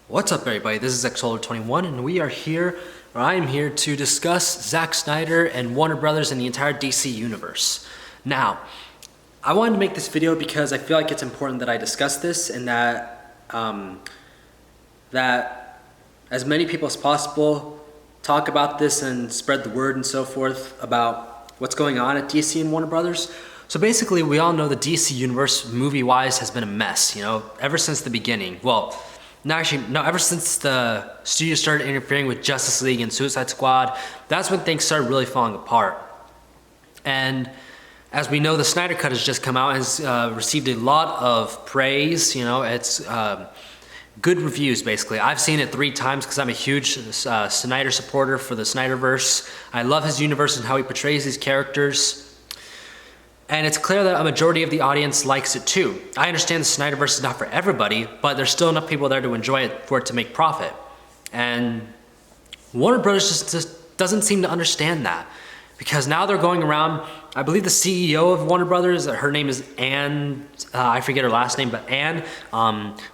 What's up, everybody? This is Xsolar21, and we are here, or I am here to discuss Zack Snyder and Warner Brothers and the entire DC universe. Now, I wanted to make this video because I feel like it's important that I discuss this and that as many people as possible talk about this and spread the word and so forth about what's going on at DC and Warner Brothers. So basically, we all know the DC universe, movie-wise, has been a mess, ever since the beginning. Well, ever since the studio started interfering with Justice League and Suicide Squad, that's when things started really falling apart. And as we know, the Snyder Cut has just come out and has received a lot of praise. It's good reviews, basically. I've seen it 3 times because I'm a huge Snyder supporter for the Snyderverse. I love his universe and how he portrays these characters. And it's clear that a majority of the audience likes it too. I understand the Snyderverse is not for everybody, but there's still enough people there to enjoy it for it to make profit. And Warner Brothers just doesn't seem to understand that. Because now they're going around, I believe the CEO of Warner Brothers, her name is Ann, I forget her last name, but Ann,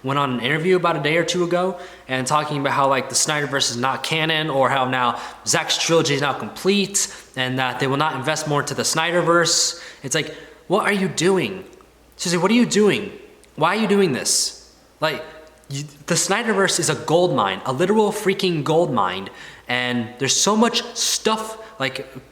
went on an interview about a day or 2 ago and talking about how the Snyderverse is not canon, or how now Zack's trilogy is now complete and that they will not invest more into the Snyderverse. It's like, what are you doing? Seriously, what are you doing? Why are you doing this? The Snyderverse is a gold mine, a literal freaking gold mine, and there's so much stuff,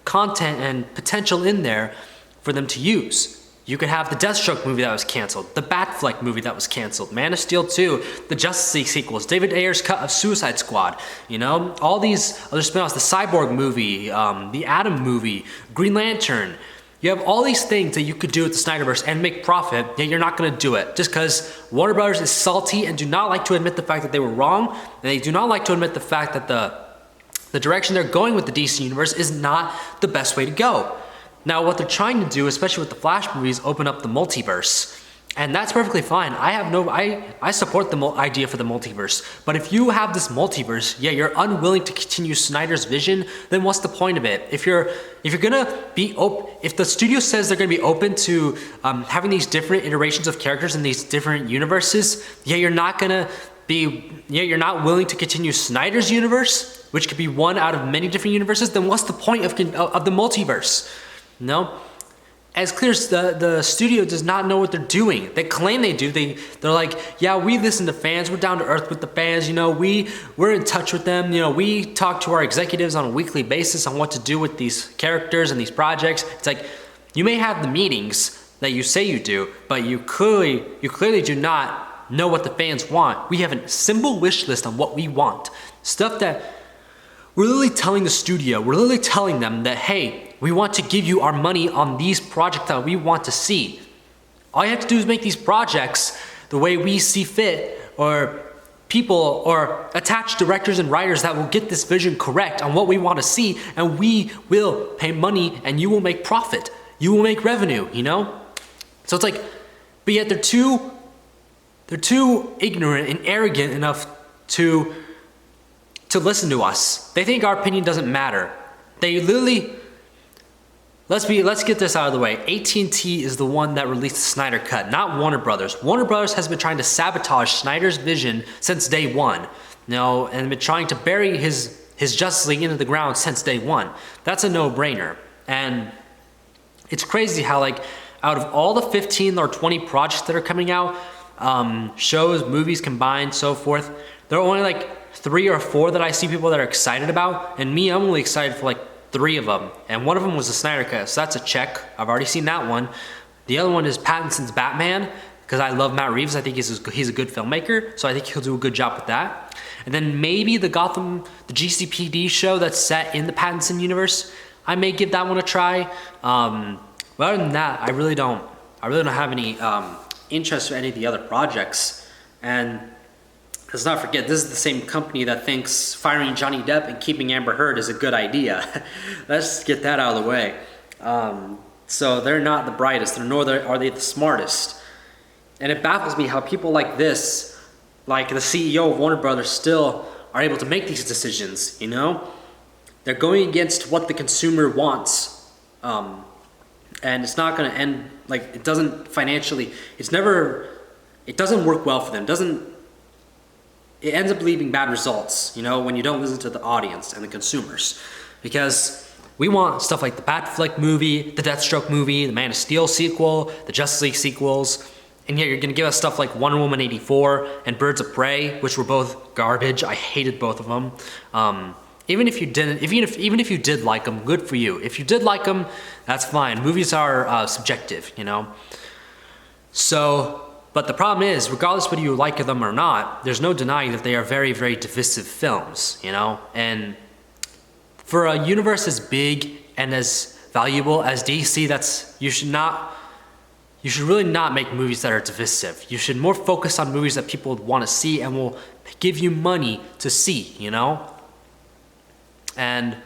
content and potential in there for them to use. You could have the Deathstroke movie that was canceled, the Batfleck movie that was canceled, Man of Steel 2, the Justice League sequels, David Ayer's cut of Suicide Squad, all these other spin-offs, the Cyborg movie, the Atom movie, Green Lantern. You have all these things that you could do with the Snyderverse and make profit, yet you're not going to do it just because Warner Brothers is salty and do not like to admit the fact that they were wrong, and they do not like to admit the fact that the direction they're going with the DC universe is not the best way to go. Now, what they're trying to do, especially with the Flash movies, open up the multiverse. And that's perfectly fine. I support the idea for the multiverse. But if you have this multiverse, you're unwilling to continue Snyder's vision, then what's the point of it? If the studio says they're gonna be open to having these different iterations of characters in these different universes, you're not willing to continue Snyder's universe, which could be one out of many different universes, then what's the point of the multiverse? As clear as the studio does not know what they're doing. They claim they do. They're like, yeah, we listen to fans. We're down to earth with the fans. We're in touch with them. We talk to our executives on a weekly basis on what to do with these characters and these projects. It's like, you may have the meetings that you say you do, but you clearly do not know what the fans want. We have a simple wish list on what we want. Stuff that we're literally telling the studio, we're literally telling them that, hey, we want to give you our money on these projects that we want to see. All you have to do is make these projects the way we see fit, or attach directors and writers that will get this vision correct on what we want to see, and we will pay money and you will make profit. You will make revenue, So it's like, but yet they're too ignorant and arrogant enough to listen to us. They think our opinion doesn't matter. They literally, let's get this out of the way. AT&T is the one that released the Snyder Cut, not Warner Brothers. Warner Brothers has been trying to sabotage Snyder's vision since day one, and been trying to bury his Justice League into the ground since day one. That's a no-brainer. And it's crazy how out of all the 15 or 20 projects that are coming out, shows, movies combined, so forth, there are only 3 or 4 that I see people that are excited about, and me, I'm only excited for 3 of them, and one of them was the Snyder Cut, so that's a check. I've already seen that one. The other one is Pattinson's Batman, because I love Matt Reeves. I think he's a good filmmaker, so I think he'll do a good job with that. And then maybe the GCPD show that's set in the Pattinson universe, I may give that one a try. But other than that, I really don't have any interest in any of the other projects. And let's not forget, this is the same company that thinks firing Johnny Depp and keeping Amber Heard is a good idea. Let's get that out of the way. So they're not the brightest, nor are they the smartest. And it baffles me how people like this, like the CEO of Warner Brothers, still are able to make these decisions, They're going against what the consumer wants. And it's not going to end, it doesn't financially, it doesn't work well for them. it ends up leaving bad results, you know, when you don't listen to the audience and the consumers. Because we want stuff like the Batfleck movie, the Deathstroke movie, the Man of Steel sequel, the Justice League sequels, and yet you're gonna give us stuff like Wonder Woman 84 and Birds of Prey, which were both garbage. I hated both of them. Even if you did like them, good for you. If you did like them, that's fine. Movies are subjective, you know. So, but the problem is, regardless whether you like them or not, there's no denying that they are very, very divisive films, you know. And for a universe as big and as valuable as DC, you should really not make movies that are divisive. You should more focus on movies that people want to see and will give you money to see, you know? And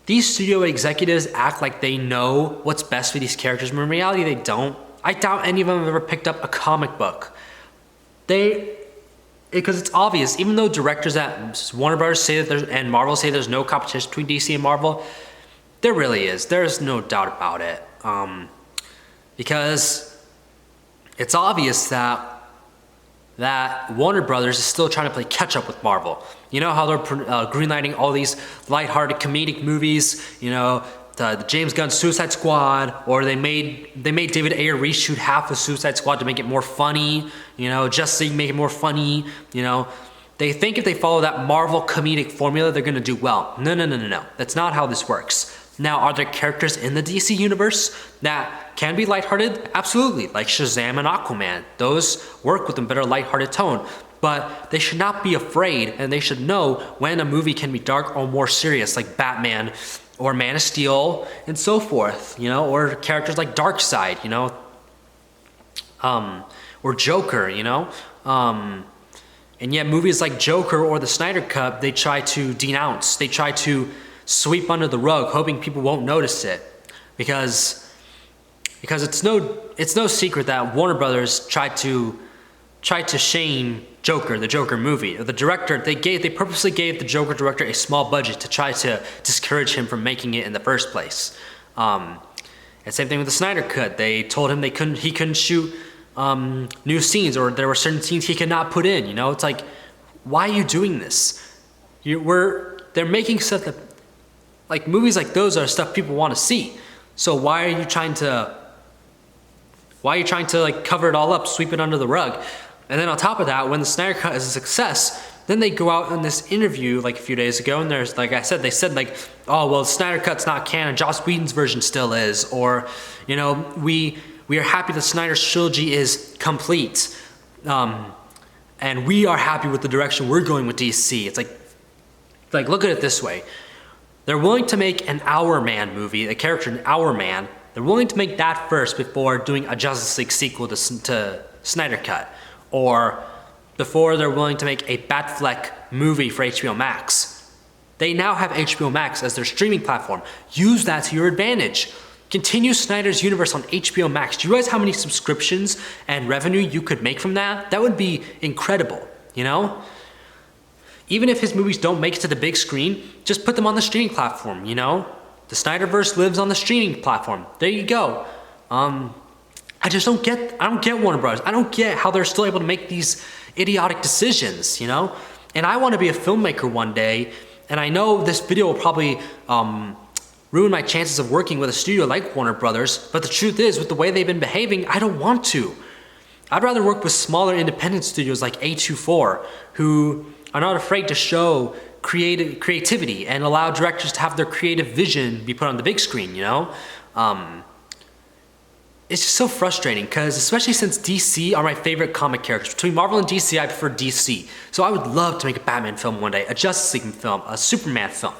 these studio executives act like they know what's best for these characters, but in reality they don't. I doubt any of them have ever picked up a comic book. Because it's obvious, even though directors at Warner Bros. Say that and Marvel say there's no competition between DC and Marvel, there really is. There's no doubt about it. Because it's obvious that Warner Brothers is still trying to play catch up with Marvel. You know how they're greenlighting all these lighthearted comedic movies, you know, the James Gunn Suicide Squad, or they made David Ayer reshoot half of Suicide Squad to make it more funny, you know, Justice League make it more funny, you know. They think if they follow that Marvel comedic formula, they're gonna do well. No. That's not how this works. Now, are there characters in the DC universe that can be lighthearted? Absolutely, like Shazam and Aquaman. Those work with a better lighthearted tone. But they should not be afraid, and they should know when a movie can be dark or more serious, like Batman or Man of Steel and so forth, you know, or characters like Darkseid, you know, or Joker, you know. And yet movies like Joker or the Snyder Cut, they try to denounce, they try to sweep under the rug, hoping people won't notice it, because it's no secret that Warner Brothers tried to shame Joker, the Joker movie. The director, they purposely gave the Joker director a small budget to try to discourage him from making it in the first place. And same thing with the Snyder Cut. They told him he couldn't shoot new scenes, or there were certain scenes he could not put in. You know, it's like, why are you doing this? They're making stuff that, like, movies like those are stuff people want to see. So why are you trying to like cover it all up, sweep it under the rug? And then on top of that, when the Snyder Cut is a success, then they go out in this interview like a few days ago, and there's, like I said, they said like, oh, well, the Snyder Cut's not canon, Joss Whedon's version still is, or, you know, we are happy the Snyder's trilogy is complete, and we are happy with the direction we're going with DC. It's like look at it this way. They're willing to make an Hour Man movie, a character in Hour Man. They're willing to make that first before doing a Justice League sequel to Snyder Cut, or before they're willing to make a Batfleck movie for HBO Max. They now have HBO Max as their streaming platform. Use that to your advantage. Continue Snyder's universe on HBO Max. Do you realize how many subscriptions and revenue you could make from that? That would be incredible, you know? Even if his movies don't make it to the big screen, just put them on the streaming platform, you know? The Snyderverse lives on the streaming platform. There you go. I don't get Warner Bros. I don't get how they're still able to make these idiotic decisions, you know? And I want to be a filmmaker one day, and I know this video will probably ruin my chances of working with a studio like Warner Brothers, but the truth is, with the way they've been behaving, I don't want to. I'd rather work with smaller independent studios like A24, who are not afraid to show creativity and allow directors to have their creative vision be put on the big screen, you know? It's just so frustrating, because especially since DC are my favorite comic characters. Between Marvel and DC, I prefer DC. So I would love to make a Batman film one day, a Justice League film, a Superman film.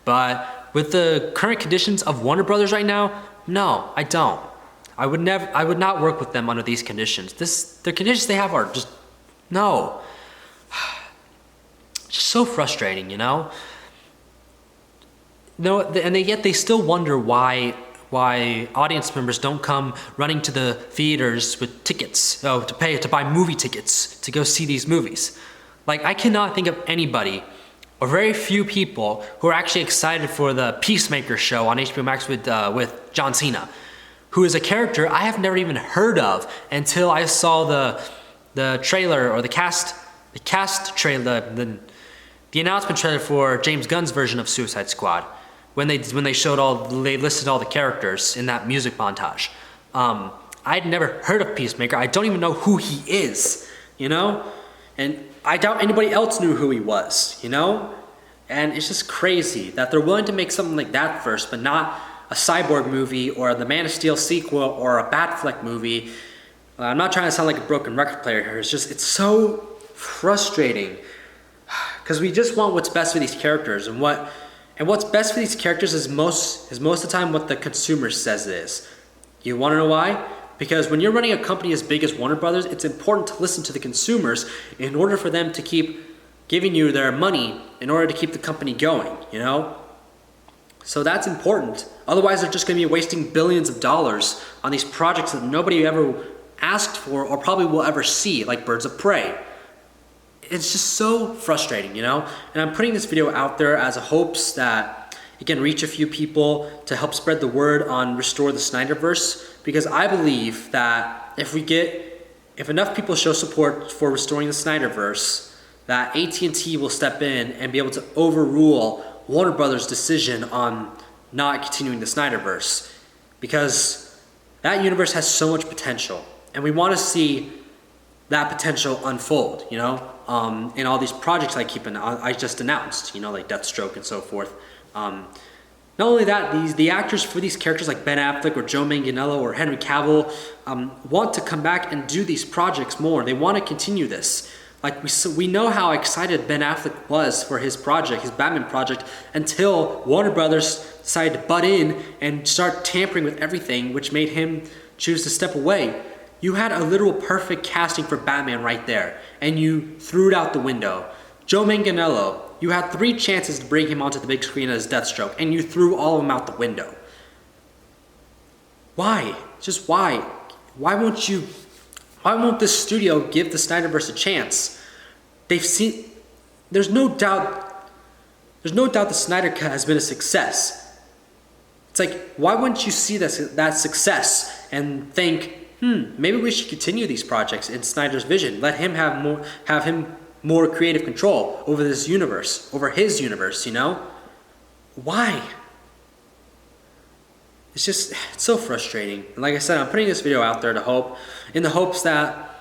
But with the current conditions of Warner Brothers right now, no, I don't. I would not work with them under these conditions. The conditions they have are just, no. Just so frustrating, you know? No, and yet they still wonder why audience members don't come running to the theaters with tickets, to buy movie tickets to go see these movies. Like, I cannot think of anybody, or very few people, who are actually excited for the Peacemaker show on HBO Max with John Cena, who is a character I have never even heard of until I saw the trailer or the cast cast trailer, the announcement trailer for James Gunn's version of Suicide Squad, when they listed all the characters in that music montage. I'd never heard of Peacemaker. I don't even know who he is, you know? And I doubt anybody else knew who he was, you know? And it's just crazy that they're willing to make something like that first, but not a Cyborg movie or the Man of Steel sequel or a Batfleck movie. I'm not trying to sound like a broken record player here. It's so frustrating because we just want what's best for these characters, and what's best for these characters is most of the time what the consumer says it is. You want to know why? Because when you're running a company as big as Warner Brothers, it's important to listen to the consumers in order for them to keep giving you their money in order to keep the company going, you know? So that's important. Otherwise, they're just going to be wasting billions of dollars on these projects that nobody ever asked for or probably will ever see, like Birds of Prey. It's just so frustrating, you know? And I'm putting this video out there as a hopes that it can reach a few people to help spread the word on Restore the Snyderverse, because I believe that if enough people show support for restoring the Snyderverse, that AT&T will step in and be able to overrule Warner Brothers' decision on not continuing the Snyderverse, because that universe has so much potential, and we want to see that potential unfold, you know, in all these projects I just announced, you know, like Deathstroke and so forth. Not only that, the actors for these characters like Ben Affleck or Joe Manganiello or Henry Cavill want to come back and do these projects more. They want to continue this. Like we know how excited Ben Affleck was for his project, his Batman project, until Warner Brothers decided to butt in and start tampering with everything, which made him choose to step away. You had a literal perfect casting for Batman right there, and you threw it out the window. Joe Manganiello, you had 3 chances to bring him onto the big screen as Deathstroke, and you threw all of them out the window. Why? Just why? Why won't this studio give the Snyderverse a chance? There's no doubt the Snyder Cut has been a success. It's like, why wouldn't you see that success and think, maybe we should continue these projects in Snyder's vision. Let him have more creative control over this universe, over his universe, you know? Why? It's so frustrating. And like I said, I'm putting this video out there in the hopes that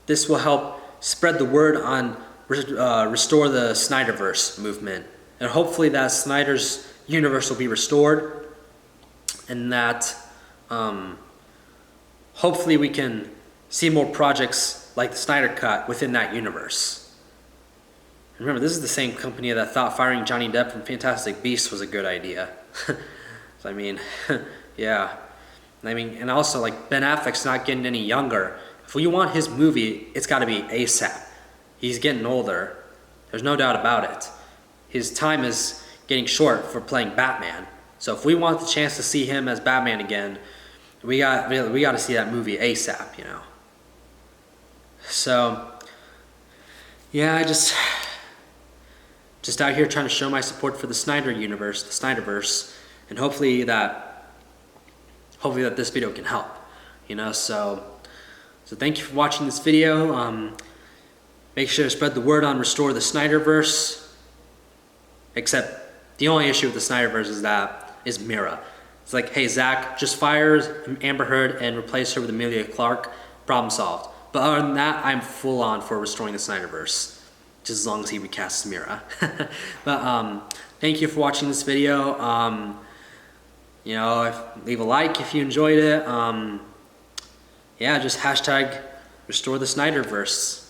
this will help spread the word on Restore the Snyderverse movement. And hopefully that Snyder's universe will be restored, and that hopefully we can see more projects like the Snyder Cut within that universe. Remember, this is the same company that thought firing Johnny Depp from Fantastic Beasts was a good idea. So, I mean, yeah. I mean, and also, like, Ben Affleck's not getting any younger. If we want his movie, it's got to be ASAP. He's getting older. There's no doubt about it. His time is getting short for playing Batman. So if we want the chance to see him as Batman again, we got to see that movie ASAP, you know. So, yeah, I just out here trying to show my support for the Snyder universe, the Snyderverse, and hopefully that this video can help, you know. So thank you for watching this video. Make sure to spread the word on Restore the Snyderverse. Except the only issue with the Snyderverse is Mira. It's like, hey, Zack, just fire Amber Heard and replace her with Emilia Clarke. Problem solved. But other than that, I'm full on for restoring the Snyderverse, just as long as he recasts Mira. But thank you for watching this video. You know, leave a like if you enjoyed it. Yeah, just hashtag Restore the Snyderverse.